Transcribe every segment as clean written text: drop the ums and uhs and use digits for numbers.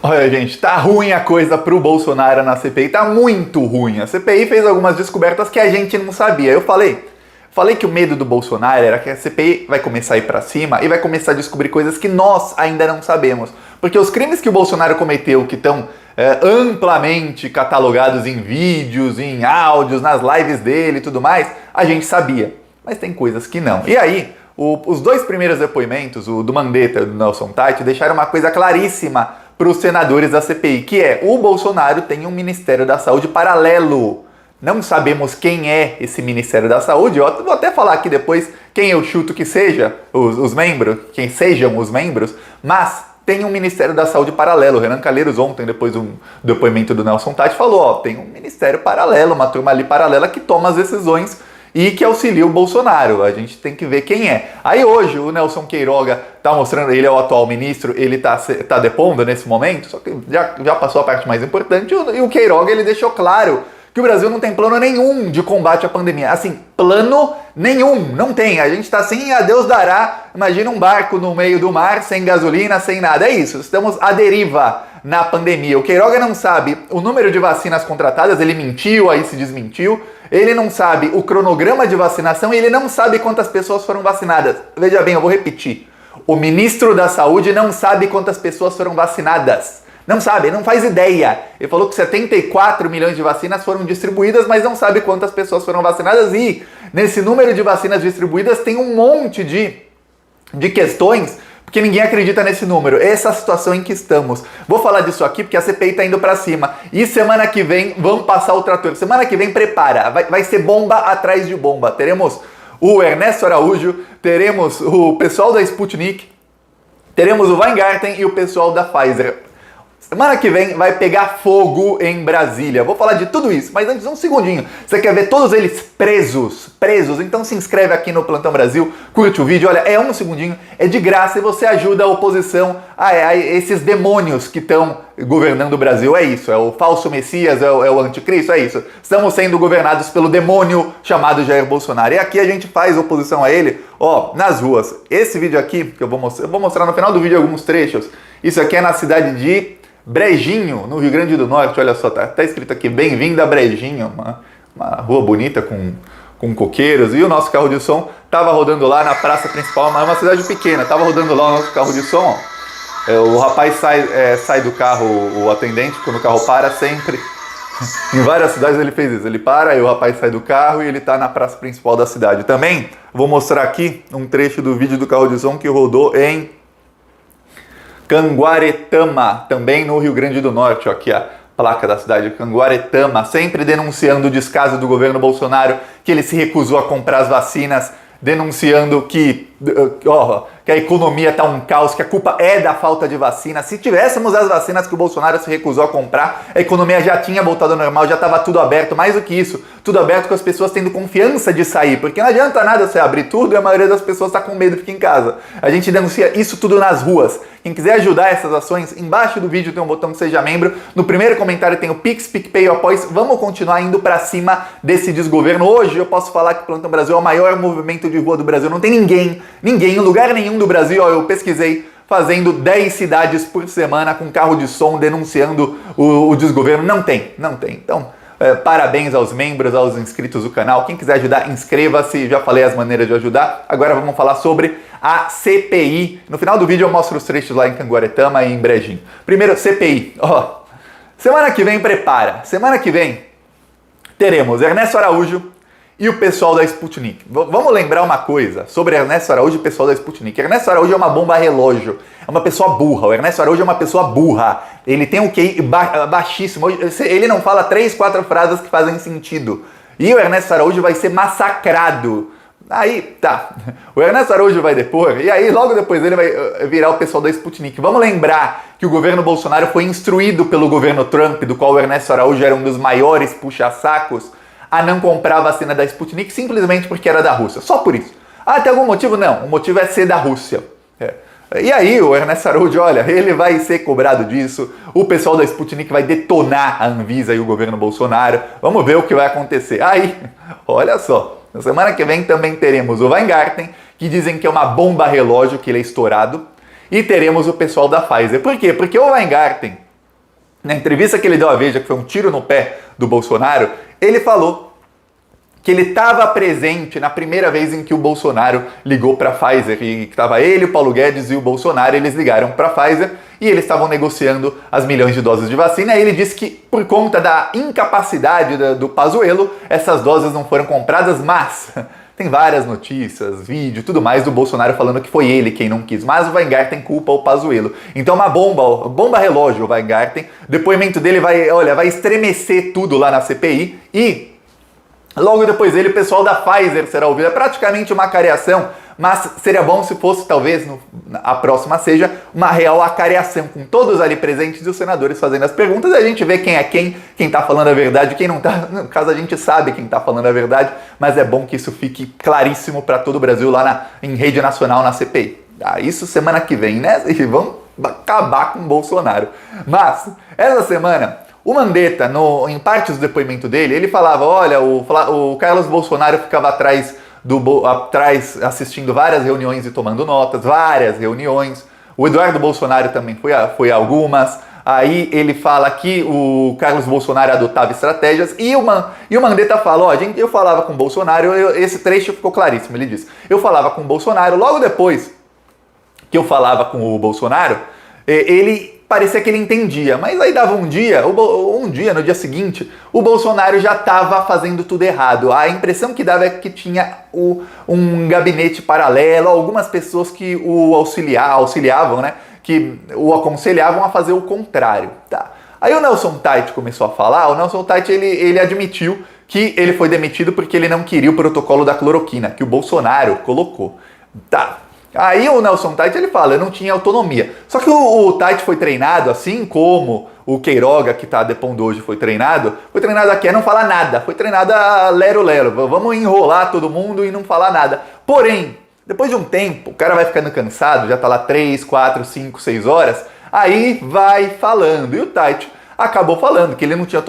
Olha, gente, tá ruim a coisa pro Bolsonaro na CPI, tá muito ruim. A CPI fez algumas descobertas que a gente não sabia. Eu falei que o medo do Bolsonaro era que a CPI vai começar a ir pra cima e vai começar a descobrir coisas que nós ainda não sabemos. Porque os crimes que o Bolsonaro cometeu, que estão amplamente catalogados em vídeos, em áudios, nas lives dele e tudo mais, a gente sabia. Mas tem coisas que não. E aí, os dois primeiros depoimentos, o do Mandetta e o do Nelson Taichi, deixaram uma coisa claríssima para os senadores da CPI, que é: o Bolsonaro tem um Ministério da Saúde paralelo. Não sabemos quem é esse Ministério da Saúde. Eu vou até falar aqui depois quem eu chuto que seja os membros, quem sejam os membros, mas tem um Ministério da Saúde paralelo. O Renan Calheiros ontem, depois do depoimento do Nelson Taichi, falou, tem um Ministério paralelo, uma turma ali paralela que toma as decisões e que auxilia o Bolsonaro. A gente tem que ver quem é. Aí hoje o Nelson Queiroga tá mostrando, ele é o atual ministro, ele tá depondo nesse momento, só que já passou a parte mais importante, e o Queiroga ele deixou claro que o Brasil não tem plano nenhum de combate à pandemia. Assim, plano nenhum, não tem. A gente tá assim, a Deus dará. Imagina um barco no meio do mar, sem gasolina, sem nada. É isso, estamos à deriva na pandemia. O Queiroga não sabe o número de vacinas contratadas, ele mentiu, aí se desmentiu. Ele não sabe o cronograma de vacinação e ele não sabe quantas pessoas foram vacinadas. Veja bem, eu vou repetir. O ministro da Saúde não sabe quantas pessoas foram vacinadas. Não sabe, não faz ideia. Ele falou que 74 milhões de vacinas foram distribuídas, mas não sabe quantas pessoas foram vacinadas. E nesse número de vacinas distribuídas tem um monte de questões, porque ninguém acredita nesse número. Essa é a situação em que estamos. Vou falar disso aqui porque a CPI está indo para cima. E semana que vem vamos passar o trator. Semana que vem prepara, vai ser bomba atrás de bomba. Teremos o Ernesto Araújo, teremos o pessoal da Sputnik, teremos o Weingarten e o pessoal da Pfizer. Semana que vem vai pegar fogo em Brasília. Vou falar de tudo isso, mas antes um segundinho. Você quer ver todos eles presos? Então se inscreve aqui no Plantão Brasil, curte o vídeo, olha, é um segundinho, é de graça e você ajuda a oposição a esses demônios que estão governando o Brasil. É isso, é o falso Messias, é o anticristo, é isso. Estamos sendo governados pelo demônio chamado Jair Bolsonaro. E aqui a gente faz oposição a ele, nas ruas. Esse vídeo aqui, que eu vou mostrar no final do vídeo alguns trechos. Isso aqui é na cidade de Brejinho, no Rio Grande do Norte. Olha só, tá escrito aqui, bem-vindo a Brejinho, uma rua bonita com coqueiros, e o nosso carro de som tava rodando lá na praça principal, mas é uma cidade pequena, tava rodando lá o nosso carro de som, o rapaz sai do carro, o atendente, quando o carro para, sempre, em várias cidades ele fez isso, ele para, e o rapaz sai do carro e ele tá na praça principal da cidade. Também vou mostrar aqui um trecho do vídeo do carro de som que rodou em Canguaretama, também no Rio Grande do Norte. Aqui a placa da cidade de Canguaretama, sempre denunciando o descaso do governo Bolsonaro, que ele se recusou a comprar as vacinas, denunciando que a economia está um caos, que a culpa é da falta de vacina. Se tivéssemos as vacinas que o Bolsonaro se recusou a comprar, a economia já tinha voltado ao normal, já estava tudo aberto. Mais do que isso, tudo aberto com as pessoas tendo confiança de sair, porque não adianta nada você abrir tudo e a maioria das pessoas está com medo e fica em casa. A gente denuncia isso tudo nas ruas. Quem quiser ajudar essas ações, embaixo do vídeo tem um botão que seja membro. No primeiro comentário tem o Pix, PicPay e o Apoia. Vamos continuar indo para cima desse desgoverno. Hoje eu posso falar que o Plantão Brasil é o maior movimento de rua do Brasil. Não tem ninguém, em lugar nenhum do Brasil, eu pesquisei, fazendo 10 cidades por semana com carro de som denunciando o desgoverno. Não tem. Então, parabéns aos membros, aos inscritos do canal. Quem quiser ajudar, inscreva-se. Já falei as maneiras de ajudar. Agora vamos falar sobre a CPI. No final do vídeo eu mostro os trechos lá em Canguaretama e em Brejinho. Primeiro, CPI. Semana que vem prepara. Semana que vem teremos Ernesto Araújo e o pessoal da Sputnik. Vamos lembrar uma coisa sobre Ernesto Araújo e o pessoal da Sputnik. Ernesto Araújo é uma bomba relógio, é uma pessoa burra. O Ernesto Araújo é uma pessoa burra. Ele tem um QI baixíssimo. Ele não fala 3, 4 frases que fazem sentido. E o Ernesto Araújo vai ser massacrado. Aí, tá. O Ernesto Araújo vai depor, e aí logo depois ele vai virar o pessoal da Sputnik. Vamos lembrar que o governo Bolsonaro foi instruído pelo governo Trump, do qual o Ernesto Araújo era um dos maiores puxa-sacos, a não comprar a vacina da Sputnik simplesmente porque era da Rússia. Só por isso. Tem algum motivo? Não. O motivo é ser da Rússia. E aí o Ernesto Araújo, olha, ele vai ser cobrado disso. O pessoal da Sputnik vai detonar a Anvisa e o governo Bolsonaro. Vamos ver o que vai acontecer. Aí, olha só. Na semana que vem também teremos o Weingarten, que dizem que é uma bomba relógio, que ele é estourado. E teremos o pessoal da Pfizer. Por quê? Porque o Weingarten Na entrevista que ele deu à Veja, que foi um tiro no pé do Bolsonaro, ele falou que ele estava presente na primeira vez em que o Bolsonaro ligou para a Pfizer, e que estava ele, o Paulo Guedes e o Bolsonaro, eles ligaram para a Pfizer e eles estavam negociando as milhões de doses de vacina, e ele disse que por conta da incapacidade do Pazuello, essas doses não foram compradas, mas tem várias notícias, vídeo, tudo mais do Bolsonaro falando que foi ele quem não quis, mas o Weingarten culpa o Pazuello. Então uma bomba relógio, o Weingarten, o depoimento dele vai estremecer tudo lá na CPI, e logo depois dele, o pessoal da Pfizer será ouvido. É praticamente uma acareação, mas seria bom se fosse, talvez, a próxima seja uma real acareação, com todos ali presentes e os senadores fazendo as perguntas, e a gente vê quem é quem tá falando a verdade, quem não tá. No caso, a gente sabe quem tá falando a verdade, mas é bom que isso fique claríssimo para todo o Brasil lá em rede nacional, na CPI. Isso semana que vem, né? E vamos acabar com o Bolsonaro. Mas, essa semana, o Mandetta, em partes do depoimento dele, ele falava, olha, o Carlos Bolsonaro ficava atrás assistindo várias reuniões e tomando notas, várias reuniões. O Eduardo Bolsonaro também foi a algumas. Aí ele fala que o Carlos Bolsonaro adotava estratégias e o Mandetta fala, eu falava com o Bolsonaro, esse trecho ficou claríssimo, ele disse, eu falava com o Bolsonaro, logo depois que eu falava com o Bolsonaro, ele parecia que ele entendia, mas aí dava um dia, no dia seguinte, o Bolsonaro já estava fazendo tudo errado. A impressão que dava é que tinha um gabinete paralelo, algumas pessoas que o auxiliavam, né, que o aconselhavam a fazer o contrário. Tá. Aí o Nelson Teich começou a falar, o Nelson Teich ele admitiu que ele foi demitido porque ele não queria o protocolo da cloroquina, que o Bolsonaro colocou. Tá. Aí o Nelson Teich ele fala, eu não tinha autonomia. Só que o Teich foi treinado, assim como o Queiroga, que está depondo hoje, foi treinado aqui a não falar nada. Foi treinado a lero-lero. Vamos enrolar todo mundo e não falar nada. Porém, depois de um tempo, o cara vai ficando cansado, já tá lá 3, 4, 5, 6 horas, aí vai falando. E o Teich acabou falando que ele não tinha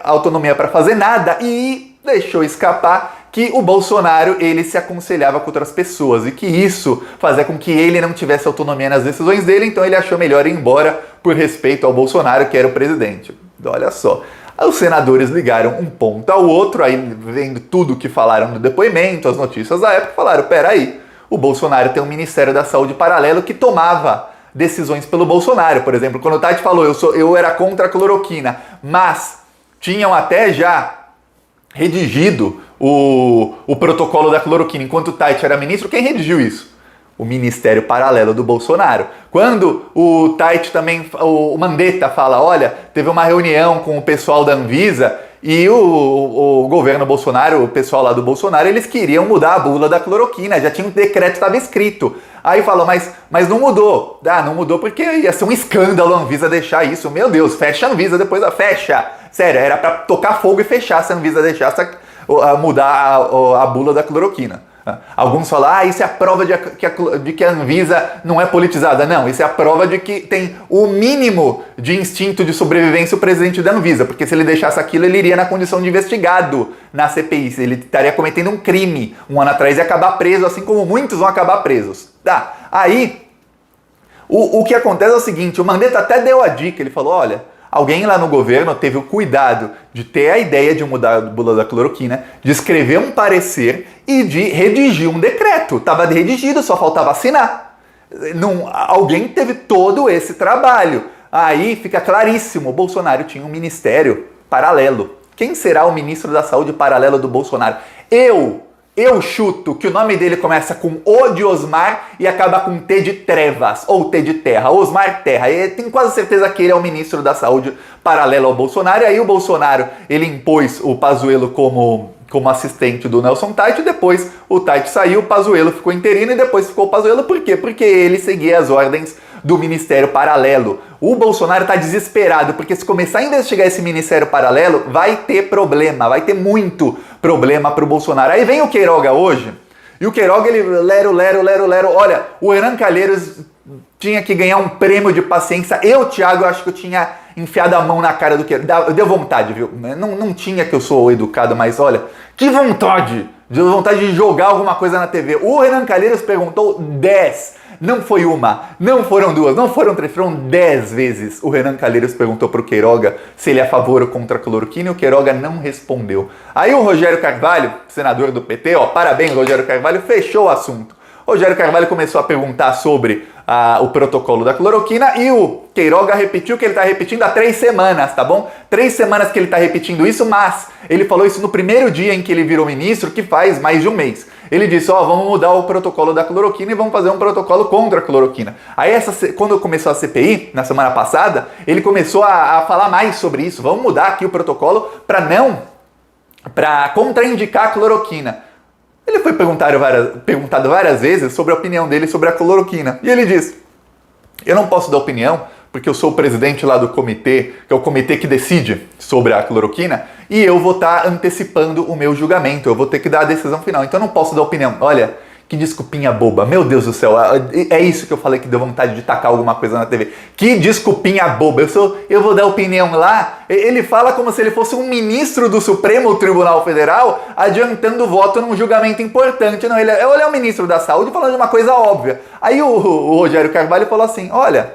autonomia para fazer nada e deixou escapar que o Bolsonaro, ele se aconselhava com outras pessoas e que isso fazia com que ele não tivesse autonomia nas decisões dele, então ele achou melhor ir embora por respeito ao Bolsonaro, que era o presidente. Olha só. Aí os senadores ligaram um ponto ao outro, aí vendo tudo que falaram no depoimento, as notícias da época, falaram, peraí, o Bolsonaro tem um Ministério da Saúde paralelo que tomava decisões pelo Bolsonaro. Por exemplo, quando o Tati falou, eu era contra a cloroquina, mas tinham até já redigido o protocolo da cloroquina enquanto o Teich era ministro. Quem redigiu isso? O Ministério Paralelo do Bolsonaro. Quando o Teich também, o Mandetta fala, olha, teve uma reunião com o pessoal da Anvisa e o governo Bolsonaro, o pessoal lá do Bolsonaro, eles queriam mudar a bula da cloroquina, já tinha um decreto, estava escrito. Aí falou, mas não mudou. Não mudou porque ia ser um escândalo a Anvisa deixar isso. Meu Deus, fecha a Anvisa depois, fecha. Sério, era para tocar fogo e fechar se a Anvisa deixasse mudar a bula da cloroquina. Alguns falam, isso é a prova de que a Anvisa não é politizada. Não, isso é a prova de que tem o mínimo de instinto de sobrevivência o presidente da Anvisa, porque se ele deixasse aquilo, ele iria na condição de investigado na CPI, ele estaria cometendo um crime um ano atrás e acabar preso, assim como muitos vão acabar presos. Aí, o que acontece é o seguinte, o Mandetta até deu a dica, ele falou, olha, alguém lá no governo teve o cuidado de ter a ideia de mudar a bula da cloroquina, de escrever um parecer e de redigir um decreto. Estava redigido, só faltava assinar. Alguém teve todo esse trabalho. Aí fica claríssimo, o Bolsonaro tinha um ministério paralelo. Quem será o ministro da Saúde paralelo do Bolsonaro? Eu chuto que o nome dele começa com O de Osmar e acaba com T de Trevas, ou T de Terra, Osmar Terra. E tenho quase certeza que ele é o ministro da Saúde paralelo ao Bolsonaro. E aí o Bolsonaro, ele impôs o Pazuello como assistente do Nelson Teich, depois o Teich saiu, o Pazuello ficou interino e depois ficou o Pazuello. Por quê? Porque ele seguia as ordens do Ministério Paralelo. O Bolsonaro está desesperado, porque se começar a investigar esse Ministério Paralelo, vai ter problema, vai ter muito problema para o Bolsonaro. Aí vem o Queiroga hoje, e o Queiroga, ele lero, olha, o Hernan Calheiros tinha que ganhar um prêmio de paciência. Eu, Thiago, acho que eu tinha enfiado a mão na cara do Queiroga. Deu vontade, viu? Não tinha, que eu sou educado, mas olha, que vontade Deu vontade de jogar alguma coisa na TV. O Renan Calheiros perguntou 10. Não foi uma, não foram duas, não foram três, foram 10 vezes. O Renan Calheiros perguntou pro Queiroga se ele é a favor ou contra a cloroquina e o Queiroga não respondeu. Aí o Rogério Carvalho, senador do PT, parabéns Rogério Carvalho, fechou o assunto. O Rogério Carvalho começou a perguntar sobre o protocolo da cloroquina e o Queiroga repetiu que ele está repetindo há 3 semanas, tá bom? 3 semanas que ele está repetindo isso, mas ele falou isso no primeiro dia em que ele virou ministro, que faz mais de um mês. Ele disse, vamos mudar o protocolo da cloroquina e vamos fazer um protocolo contra a cloroquina. Aí, quando começou a CPI, na semana passada, ele começou a falar mais sobre isso. Vamos mudar aqui o protocolo para contraindicar a cloroquina. Ele foi perguntado várias vezes sobre a opinião dele sobre a cloroquina. E ele disse, eu não posso dar opinião, porque eu sou o presidente lá do comitê, que é o comitê que decide sobre a cloroquina, e eu vou estar antecipando o meu julgamento, eu vou ter que dar a decisão final, então eu não posso dar opinião. Olha, que desculpinha boba, meu Deus do céu, é isso que eu falei que deu vontade de tacar alguma coisa na TV. Que desculpinha boba, eu vou dar opinião lá. Ele fala como se ele fosse um ministro do Supremo Tribunal Federal adiantando o voto num julgamento importante. Não, ele é o ministro da Saúde falando de uma coisa óbvia. Aí o Rogério Carvalho falou assim, olha,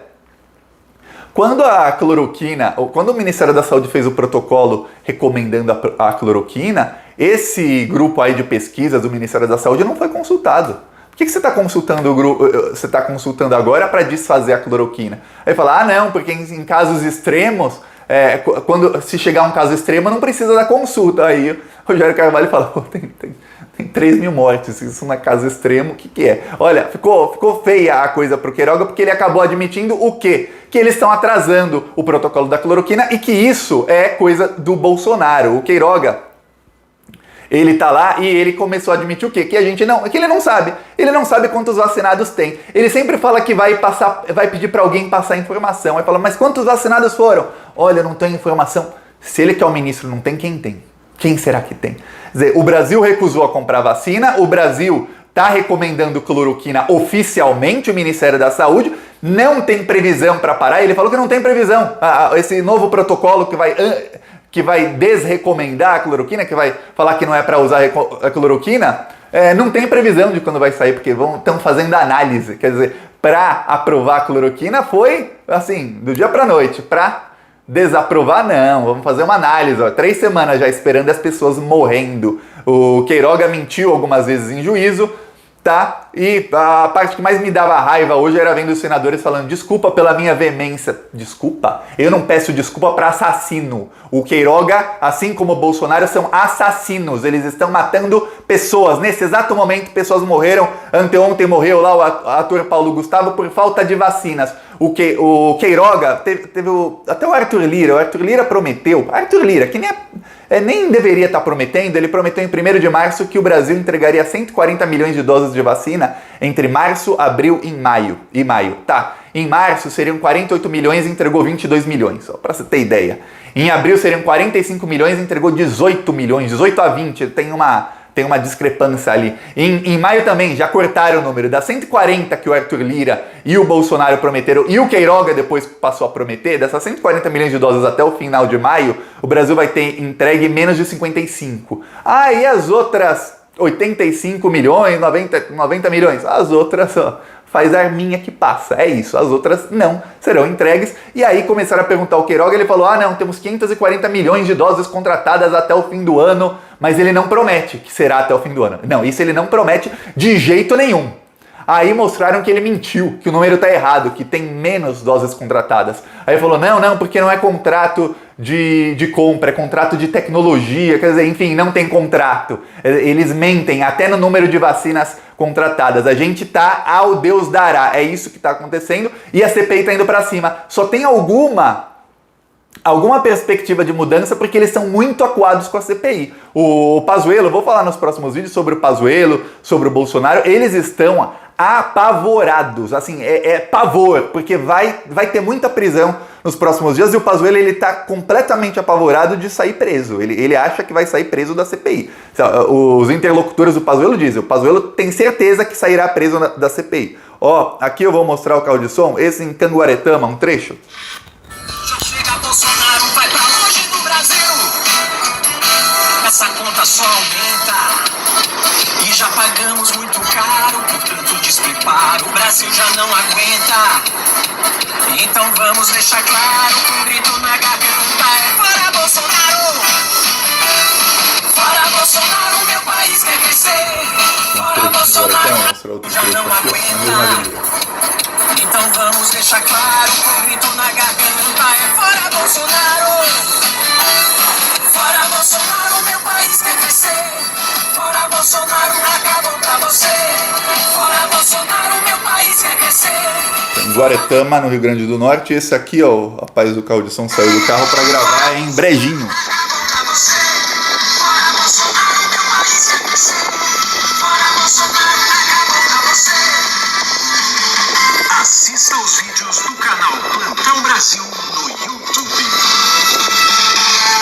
quando o Ministério da Saúde fez o protocolo recomendando a cloroquina, esse grupo aí de pesquisas do Ministério da Saúde não foi consultado. Por que você está consultando o grupo? Você está consultando agora para desfazer a cloroquina? Aí fala, não, porque em casos extremos, se chegar um caso extremo, não precisa da consulta. Aí o Rogério Carvalho fala, tem 3 mil mortes, isso não é caso extremo, o que é? Olha, ficou feia a coisa pro Queiroga, porque ele acabou admitindo o quê? Que eles estão atrasando o protocolo da cloroquina e que isso é coisa do Bolsonaro. O Queiroga, ele tá lá e ele começou a admitir o quê? Que ele não sabe. Ele não sabe quantos vacinados tem. Ele sempre fala que vai pedir para alguém passar informação. Aí fala, mas quantos vacinados foram? Olha, eu não tenho informação. Se ele que é o ministro não tem, quem tem? Quem será que tem? Quer dizer, o Brasil recusou a comprar vacina, o Brasil está recomendando cloroquina oficialmente, o Ministério da Saúde, não tem previsão para parar, ele falou que não tem previsão. Esse novo protocolo que vai desrecomendar a cloroquina, que vai falar que não é para usar a cloroquina, não tem previsão de quando vai sair, porque estão fazendo análise. Quer dizer, para aprovar a cloroquina foi assim, do dia para a noite. Para desaprovar, não. Vamos fazer uma análise. 3 semanas já esperando as pessoas morrendo. O Queiroga mentiu algumas vezes em juízo, tá? E a parte que mais me dava raiva hoje era vendo os senadores falando desculpa pela minha veemência. Desculpa? Eu não peço desculpa para assassino. O Queiroga, assim como o Bolsonaro, são assassinos. Eles estão matando pessoas. Nesse exato momento, pessoas morreram. Anteontem morreu lá o ator Paulo Gustavo por falta de vacinas. O Queiroga, teve até o Arthur Lira. O Arthur Lira prometeu. Arthur Lira, que nem deveria estar prometendo, ele prometeu em 1º de março que o Brasil entregaria 140 milhões de doses de vacina entre março, abril e maio. Tá, em março seriam 48 milhões e entregou 22 milhões, só para você ter ideia. Em abril seriam 45 milhões e entregou 18 milhões, 18 a 20, tem uma discrepância ali. Em maio também, já cortaram o número. Das 140 que o Arthur Lira e o Bolsonaro prometeram, e o Queiroga depois passou a prometer, dessas 140 milhões de doses até o final de maio, o Brasil vai ter entregue menos de 55. E as outras 85 milhões, 90 milhões, as outras faz a arminha que passa, é isso, as outras não serão entregues. E aí começaram a perguntar ao Queiroga, ele falou, não, temos 540 milhões de doses contratadas até o fim do ano, mas ele não promete que será até o fim do ano. Não, isso ele não promete de jeito nenhum. Aí mostraram que ele mentiu, que o número está errado, que tem menos doses contratadas. Aí falou, não, porque não é contrato de compra, é contrato de tecnologia, quer dizer, enfim, não tem contrato. Eles mentem até no número de vacinas contratadas. A gente tá ao Deus dará, é isso que está acontecendo e a CPI está indo para cima. Só tem alguma perspectiva de mudança porque eles são muito acuados com a CPI. O Pazuello, vou falar nos próximos vídeos sobre o Pazuello, sobre o Bolsonaro, eles estão apavorados, assim, pavor, porque vai ter muita prisão nos próximos dias e o Pazuello, ele tá completamente apavorado de sair preso, ele acha que vai sair preso da CPI. Os interlocutores do Pazuello dizem, o Pazuello tem certeza que sairá preso da CPI. Aqui eu vou mostrar o carro de som, esse em Canguaretama, um trecho. Chega Bolsonaro, vai pra longe do Brasil. Essa conta só aumenta. E já pagamos muito caro por tanto despreparo. O Brasil já não aguenta. Então vamos deixar claro, com um grito na garganta, é fora Bolsonaro! Fora Bolsonaro, meu país quer crescer. Fora Bolsonaro, já não aguenta. Então vamos deixar claro, com um grito na garganta, é fora Bolsonaro! Fora Bolsonaro, meu país quer crescer. Fora Bolsonaro, acabou pra você. Fora Bolsonaro, meu país quer crescer. Em Guaretama, no Rio Grande do Norte. Esse aqui, ó, o rapaz do carro de som saiu do carro para gravar em Brejinho. Assista os vídeos do canal Plantão Brasil no YouTube.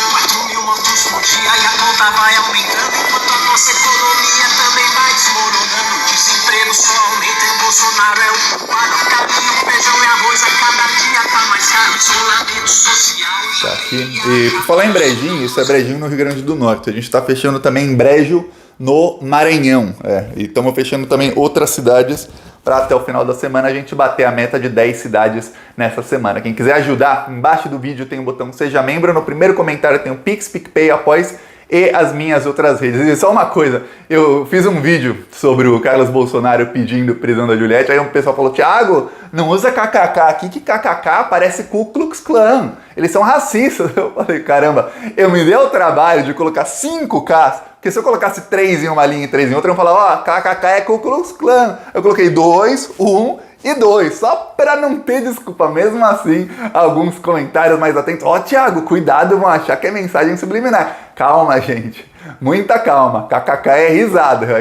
4.000 mortos por dia e a conta vai aumentando, enquanto a nossa economia também vai desmoronando. O desemprego só aumenta e o Bolsonaro é o culpado. Caminho, feijão e arroz a cada dia tá mais caro. Isolamento social. Tá aqui. E por falar em Brejinho, isso é Brejinho no Rio Grande do Norte. A gente tá fechando também em Brejo no Maranhão. E estamos fechando também outras cidades para até o final da semana a gente bater a meta de 10 cidades nessa semana. Quem quiser ajudar, embaixo do vídeo tem o botão Seja Membro, no primeiro comentário tem o Pix, PicPay, Apoies e as minhas outras redes. E só uma coisa, eu fiz um vídeo sobre o Carlos Bolsonaro pedindo prisão da Juliette, aí um pessoal falou, Thiago, não usa kkk aqui, que kkk parece Ku Klux Klan, eles são racistas. Eu falei, caramba, eu me dei o trabalho de colocar 5 Ks, porque se eu colocasse 3 em uma linha e 3 em outra, eu ia falar, ó, kkk é Ku Klux Klan. Eu coloquei 2, 1 e 2, só pra não ter desculpa. Mesmo assim, alguns comentários mais atentos. Ó, Thiago, cuidado, vão achar que é mensagem subliminar. Calma, gente. Muita calma. KKK é risada. Eu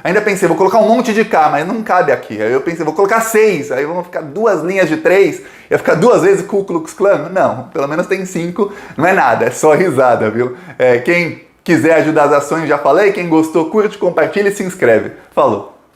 ainda pensei, vou colocar um monte de K, mas não cabe aqui. Aí eu pensei, vou colocar 6. Aí vão ficar 2 linhas de 3. Ia ficar 2 vezes Ku Klux Klan? Não, pelo menos tem 5. Não é nada, é só risada, viu? Quem quiser ajudar as ações, já falei. Quem gostou, curte, compartilha e se inscreve. Falou!